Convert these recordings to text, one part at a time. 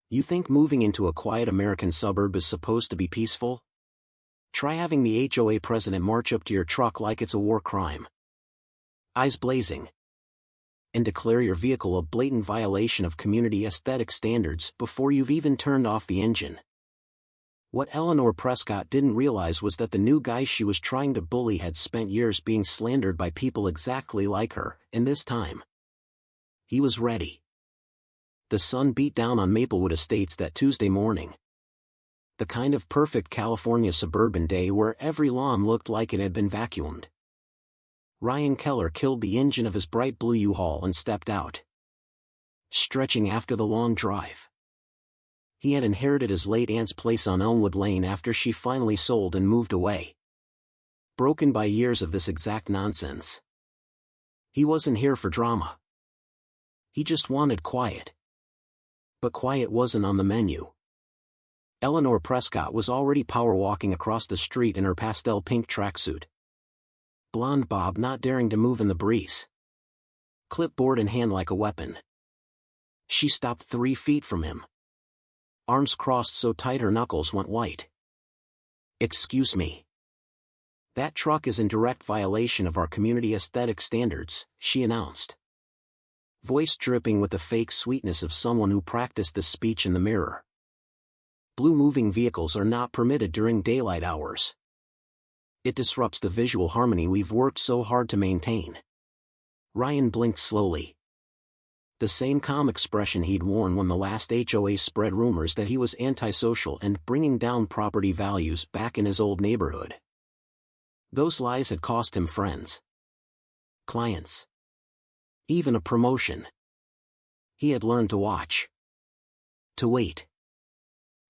You think moving into a quiet American suburb is supposed to be peaceful? Try having the HOA president march up to your truck like it's a war crime, eyes blazing, and declare your vehicle a blatant violation of community aesthetic standards before you've even turned off the engine. What Eleanor Prescott didn't realize was that the new guy she was trying to bully had spent years being slandered by people exactly like her, and this time, he was ready. The sun beat down on Maplewood Estates that Tuesday morning. The kind of perfect California suburban day where every lawn looked like it had been vacuumed. Ryan Keller killed the engine of his bright blue U-Haul and stepped out, stretching after the long drive. He had inherited his late aunt's place on Elmwood Lane after she finally sold and moved away. Broken by years of this exact nonsense. He wasn't here for drama. He just wanted quiet. But quiet wasn't on the menu. Eleanor Prescott was already power-walking across the street in her pastel pink tracksuit. Blonde bob not daring to move in the breeze. Clipboard in hand like a weapon. She stopped 3 feet from him. Arms crossed so tight her knuckles went white. "Excuse me. That truck is in direct violation of our community aesthetic standards," she announced. Voice dripping with the fake sweetness of someone who practiced the speech in the mirror. "Blue moving vehicles are not permitted during daylight hours. It disrupts the visual harmony we've worked so hard to maintain." Ryan blinked slowly. The same calm expression he'd worn when the last HOA spread rumors that he was antisocial and bringing down property values back in his old neighborhood. Those lies had cost him friends, clients, even a promotion. He had learned to watch, to wait,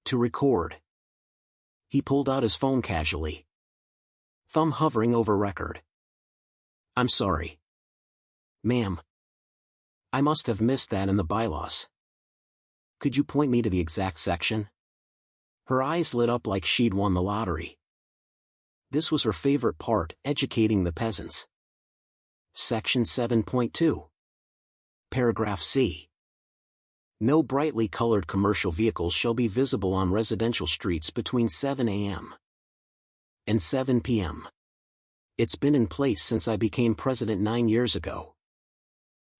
to record. He pulled out his phone casually, thumb hovering over record. "I'm sorry, ma'am. I must have missed that in the bylaws. Could you point me to the exact section?" Her eyes lit up like she'd won the lottery. This was her favorite part, educating the peasants. Section 7.2. Paragraph C. No brightly colored commercial vehicles shall be visible on residential streets between 7 a.m. and 7 p.m. It's been in place since I became president 9 years ago.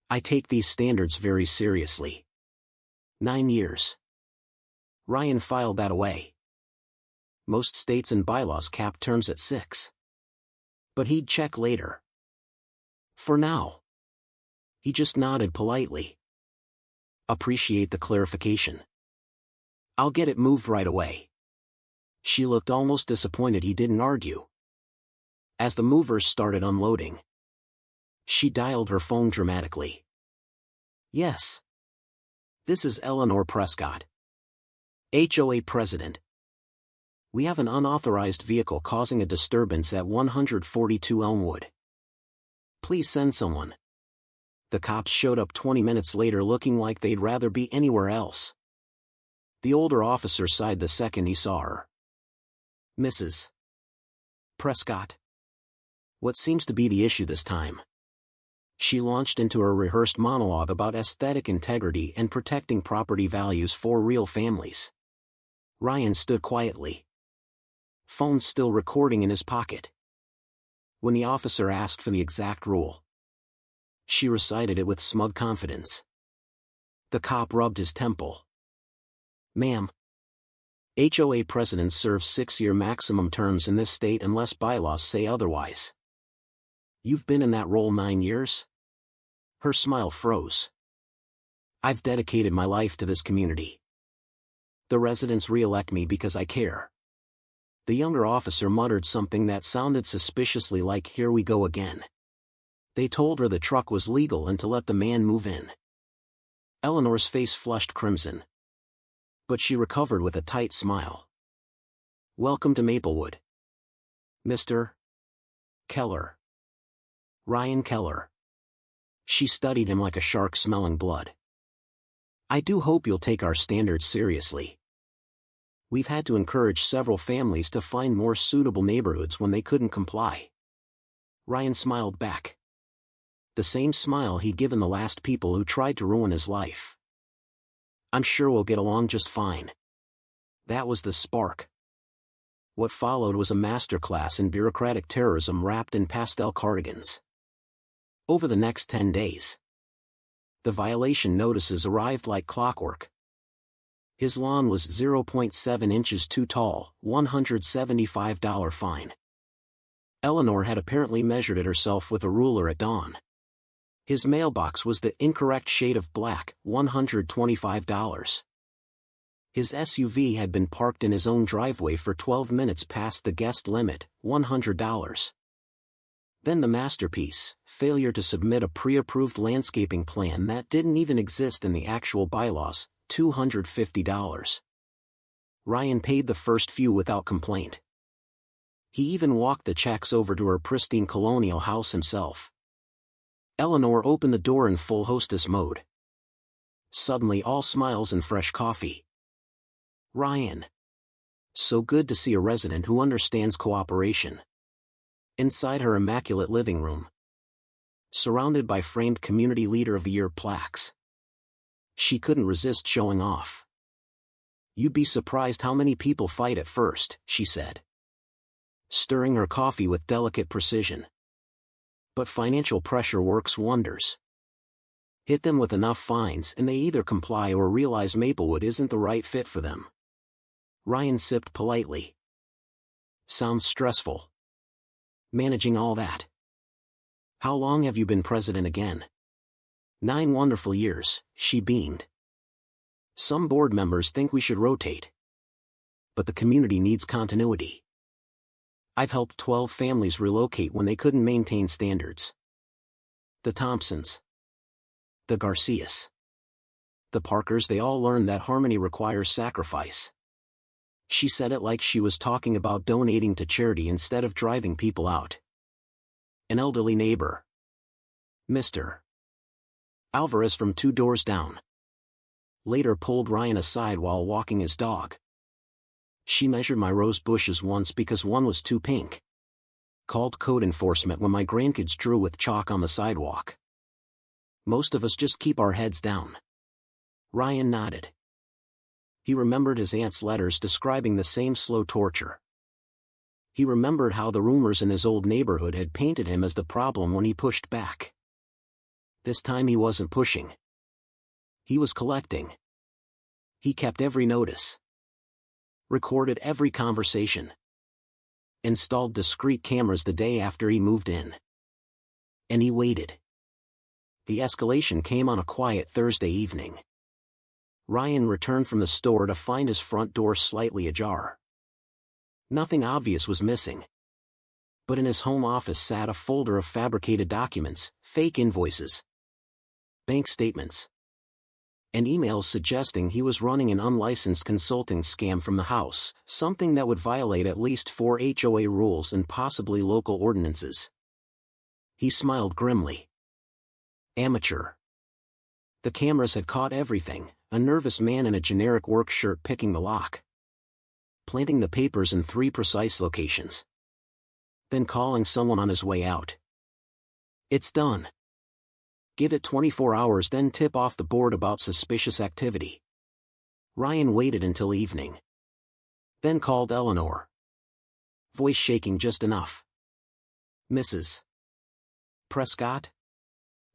I take these standards very seriously. 9 years. Ryan filed that away. Most states and bylaws cap terms at 6. But he'd check later. For now. He just nodded politely. "Appreciate the clarification. I'll get it moved right away." She looked almost disappointed he didn't argue. As the movers started unloading, she dialed her phone dramatically. "Yes. This is Eleanor Prescott, HOA president. We have an unauthorized vehicle causing a disturbance at 142 Elmwood. Please send someone." The cops showed up 20 minutes later looking like they'd rather be anywhere else. The older officer sighed the second he saw her. "Mrs. Prescott. What seems to be the issue this time?" She launched into her rehearsed monologue about aesthetic integrity and protecting property values for real families. Ryan stood quietly, phone still recording in his pocket. When the officer asked for the exact rule, she recited it with smug confidence. The cop rubbed his temple. "Ma'am, HOA presidents serve 6-year maximum terms in this state unless bylaws say otherwise. You've been in that role 9 years?" Her smile froze. "I've dedicated my life to this community. The residents re-elect me because I care." The younger officer muttered something that sounded suspiciously like "here we go again." They told her the truck was legal and to let the man move in. Eleanor's face flushed crimson, but she recovered with a tight smile. "Welcome to Maplewood, Mr. Keller." Ryan Keller. She studied him like a shark smelling blood. "I do hope you'll take our standards seriously. We've had to encourage several families to find more suitable neighborhoods when they couldn't comply." Ryan smiled back. The same smile he'd given the last people who tried to ruin his life. I'm sure we'll get along just fine. That was the spark. What followed was a masterclass in bureaucratic terrorism wrapped in pastel cardigans. Over the next 10 days, the violation notices arrived like clockwork. His lawn was 0.7 inches too tall, $175 fine. Eleanor had apparently measured it herself with a ruler at dawn. His mailbox was the incorrect shade of black, $125. His SUV had been parked in his own driveway for 12 minutes past the guest limit, $100. Then the masterpiece, failure to submit a pre-approved landscaping plan that didn't even exist in the actual bylaws, $250. Ryan paid the first few without complaint. He even walked the checks over to her pristine colonial house himself. Eleanor opened the door in full hostess mode. Suddenly all smiles and fresh coffee. Ryan. So good to see a resident who understands cooperation. Inside her immaculate living room, surrounded by framed Community Leader of the Year plaques, she couldn't resist showing off. You'd be surprised how many people fight at first, she said, stirring her coffee with delicate precision. But financial pressure works wonders. Hit them with enough fines and they either comply or realize Maplewood isn't the right fit for them. Ryan sipped politely. Sounds stressful. Managing all that. How long have you been president again? 9 wonderful years, she beamed. Some board members think we should rotate. But the community needs continuity. I've helped 12 families relocate when they couldn't maintain standards. The Thompsons. The Garcias. The Parkers, they all learned that harmony requires sacrifice. She said it like she was talking about donating to charity instead of driving people out. An elderly neighbor, Mr. Alvarez from 2 doors down, later pulled Ryan aside while walking his dog. She measured my rose bushes once because one was too pink. Called code enforcement when my grandkids drew with chalk on the sidewalk. Most of us just keep our heads down. Ryan nodded. He remembered his aunt's letters describing the same slow torture. He remembered how the rumors in his old neighborhood had painted him as the problem when he pushed back. This time he wasn't pushing. He was collecting. He kept every notice. Recorded every conversation. Installed discreet cameras the day after he moved in. And he waited. The escalation came on a quiet Thursday evening. Ryan returned from the store to find his front door slightly ajar. Nothing obvious was missing. But in his home office sat a folder of fabricated documents, fake invoices, bank statements, and emails suggesting he was running an unlicensed consulting scam from the house, something that would violate at least 4 HOA rules and possibly local ordinances. He smiled grimly. Amateur. The cameras had caught everything, a nervous man in a generic work shirt picking the lock, planting the papers in 3 precise locations, then calling someone on his way out. It's done. Give it 24 hours, then tip off the board about suspicious activity. Ryan waited until evening. Then called Eleanor. Voice shaking just enough. Mrs. Prescott?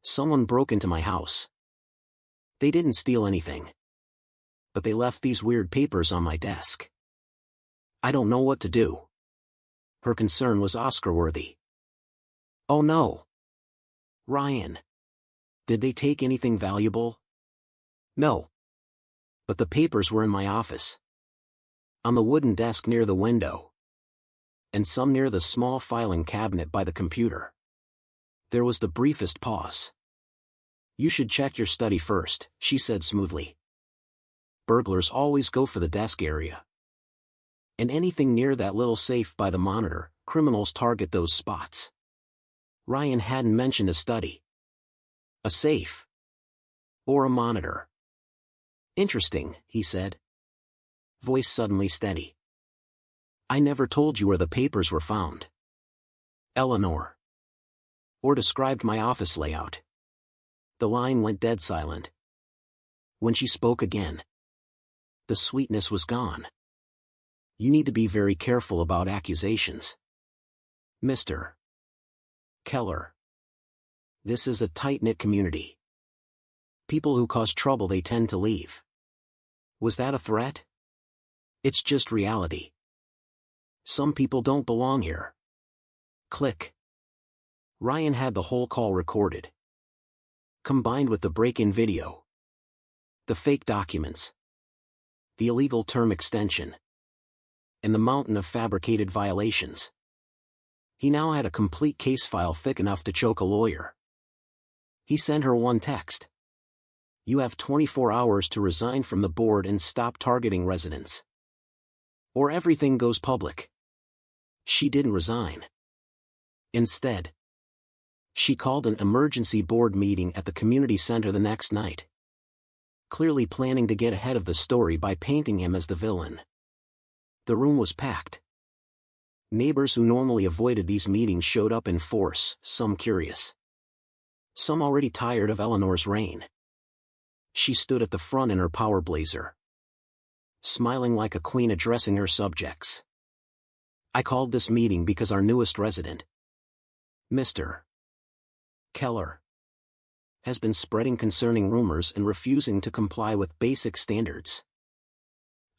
Someone broke into my house. They didn't steal anything. But they left these weird papers on my desk. I don't know what to do. Her concern was Oscar-worthy. Oh no. Ryan. Did they take anything valuable? No. But the papers were in my office. On the wooden desk near the window. And some near the small filing cabinet by the computer. There was the briefest pause. You should check your study first, she said smoothly. Burglars always go for the desk area. And anything near that little safe by the monitor, criminals target those spots. Ryan hadn't mentioned a study. A safe. Or a monitor. Interesting, he said. Voice suddenly steady. I never told you where the papers were found. Eleanor. Or described my office layout. The line went dead silent. When she spoke again, The sweetness was gone. You need to be very careful about accusations. Mr. Keller. This is a tight-knit community. People who cause trouble, they tend to leave. Was that a threat? It's just reality. Some people don't belong here. Click. Ryan had the whole call recorded. Combined with the break-in video, the fake documents, the illegal term extension, and the mountain of fabricated violations. He now had a complete case file thick enough to choke a lawyer. He sent her one text. You have 24 hours to resign from the board and stop targeting residents, or everything goes public. She didn't resign. Instead, she called an emergency board meeting at the community center the next night, clearly planning to get ahead of the story by painting him as the villain. The room was packed. Neighbors who normally avoided these meetings showed up in force, some curious, some already tired of Eleanor's reign. She stood at the front in her power blazer, smiling like a queen addressing her subjects. I called this meeting because our newest resident, Mr. Keller, has been spreading concerning rumors and refusing to comply with basic standards.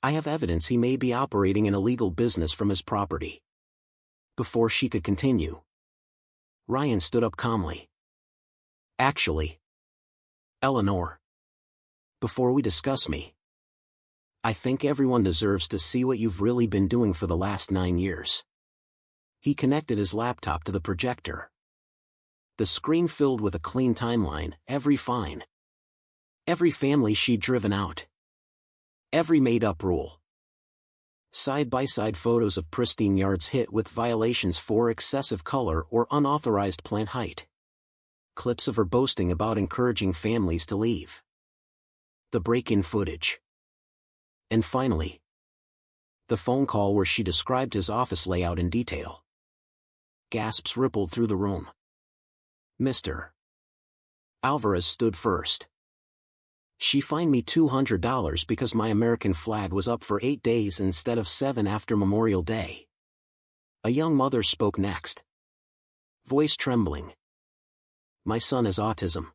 I have evidence he may be operating an illegal business from his property. Before she could continue, Ryan stood up calmly. Actually, Eleanor, before we discuss me, I think everyone deserves to see what you've really been doing for the last 9 years. He connected his laptop to the projector. The screen filled with a clean timeline, every fine, every family she'd driven out, every made-up rule. Side-by-side photos of pristine yards hit with violations for excessive color or unauthorized plant height. Clips of her boasting about encouraging families to leave. The break-in footage. And finally, the phone call where she described his office layout in detail. Gasps rippled through the room. Mr. Alvarez stood first. She fined me $200 because my American flag was up for 8 days instead of 7 after Memorial Day. A young mother spoke next, voice trembling. My son has autism.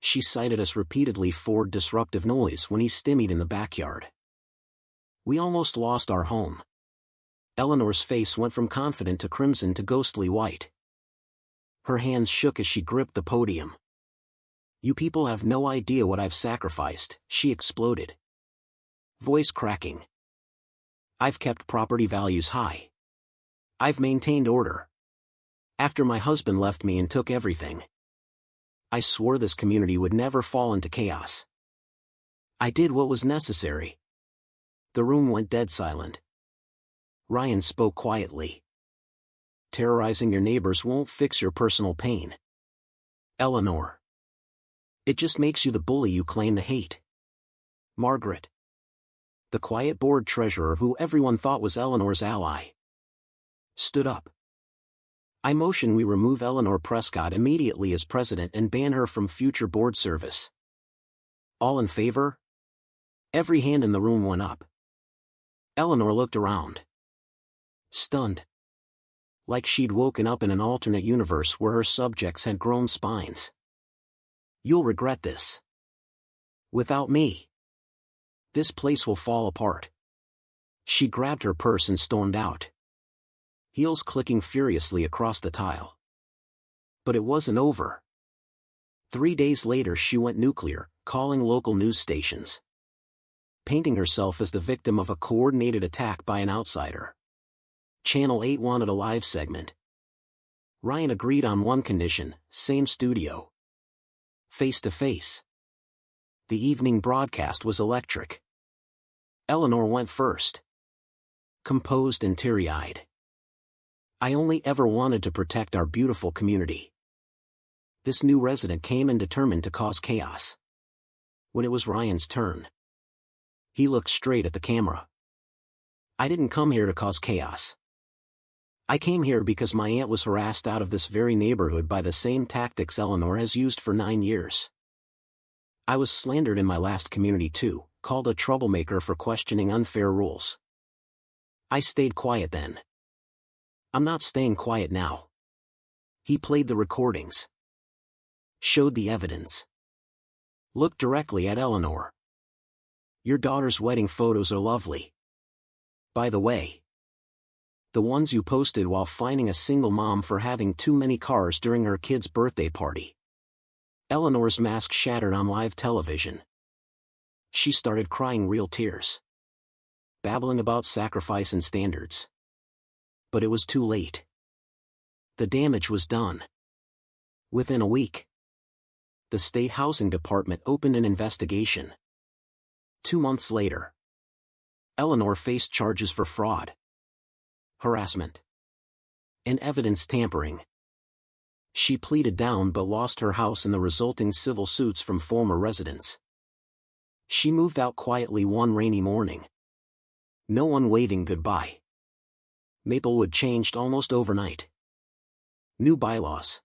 She cited us repeatedly for disruptive noise when he stimmied in the backyard. We almost lost our home. Eleanor's face went from confident to crimson to ghostly white. Her hands shook as she gripped the podium. You people have no idea what I've sacrificed, she exploded, voice cracking. I've kept property values high. I've maintained order. After my husband left me and took everything, I swore this community would never fall into chaos. I did what was necessary. The room went dead silent. Ryan spoke quietly. Terrorizing your neighbors won't fix your personal pain, Eleanor. It just makes you the bully you claim to hate. Margaret, the quiet board treasurer who everyone thought was Eleanor's ally, stood up. I motion we remove Eleanor Prescott immediately as president and ban her from future board service. All in favor? Every hand in the room went up. Eleanor looked around, stunned, like she'd woken up in an alternate universe where her subjects had grown spines. You'll regret this. Without me, this place will fall apart. She grabbed her purse and stormed out, heels clicking furiously across the tile. But it wasn't over. 3 days later she went nuclear, calling local news stations, painting herself as the victim of a coordinated attack by an outsider. Channel 8 wanted a live segment. Ryan agreed on one condition, same studio. Face-to-face. The evening broadcast was electric. Eleanor went first, composed and teary-eyed. I only ever wanted to protect our beautiful community. This new resident came in determined to cause chaos. When it was Ryan's turn, he looked straight at the camera. I didn't come here to cause chaos. I came here because my aunt was harassed out of this very neighborhood by the same tactics Eleanor has used for 9 years. I was slandered in my last community too, called a troublemaker for questioning unfair rules. I stayed quiet then. I'm not staying quiet now. He played the recordings. Showed the evidence. Looked directly at Eleanor. Your daughter's wedding photos are lovely. By the way. The ones you posted while fining a single mom for having too many cars during her kid's birthday party. Eleanor's mask shattered on live television. She started crying real tears. Babbling about sacrifice and standards. But it was too late. The damage was done. Within a week, the state housing department opened an investigation. 2 months later, Eleanor faced charges for fraud, harassment, and evidence tampering. She pleaded down but lost her house in the resulting civil suits from former residents. She moved out quietly one rainy morning. No one waving goodbye. Maplewood changed almost overnight. New bylaws.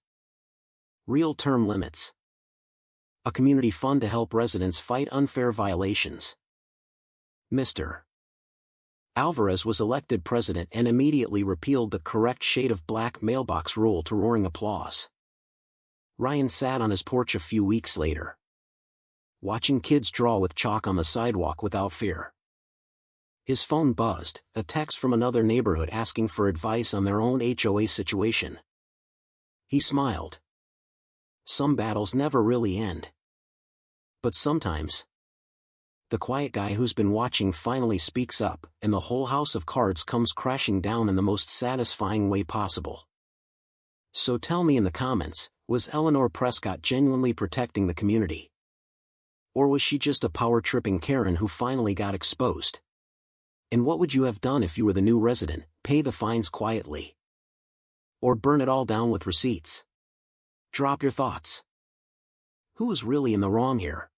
Real term limits. A community fund to help residents fight unfair violations. Mr. Alvarez was elected president and immediately repealed the correct shade of black mailbox rule to roaring applause. Ryan sat on his porch a few weeks later, watching kids draw with chalk on the sidewalk without fear. His phone buzzed, a text from another neighborhood asking for advice on their own HOA situation. He smiled. Some battles never really end. But sometimes, the quiet guy who's been watching finally speaks up, and the whole house of cards comes crashing down in the most satisfying way possible. So tell me in the comments, was Eleanor Prescott genuinely protecting the community? Or was she just a power-tripping Karen who finally got exposed? And what would you have done if you were the new resident? Pay the fines quietly? Or burn it all down with receipts? Drop your thoughts. Who was really in the wrong here?